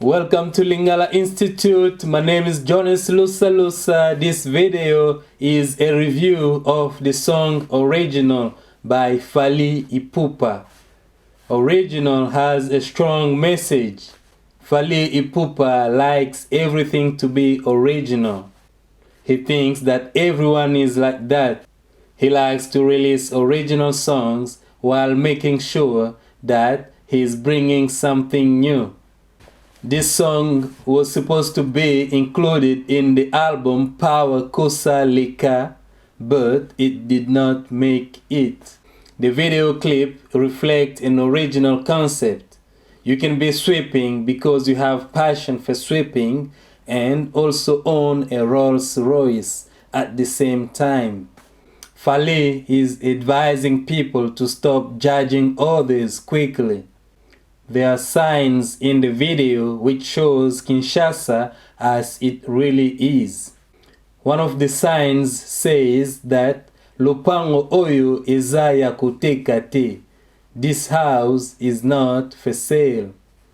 Welcome to Lingala Institute. My name is Jonas Lusalusa. This video is a review of the song Original by Fally Ipupa. Original has a strong message. Fally Ipupa likes everything to be original. He thinks that everyone is like that. He likes to release original songs while making sure that he is bringing something new. This song was supposed to be included in the album Power Kosa Leka, but it did not make it. The video clip reflects an original concept. You can be sweeping because you have passion for sweeping and also own a Rolls Royce at the same time. Fally is advising people to stop judging others quickly. There are signs in the video which shows Kinshasa as it really is. One of the signs says that Lopango oyo eza ya teka. This house is not for sale.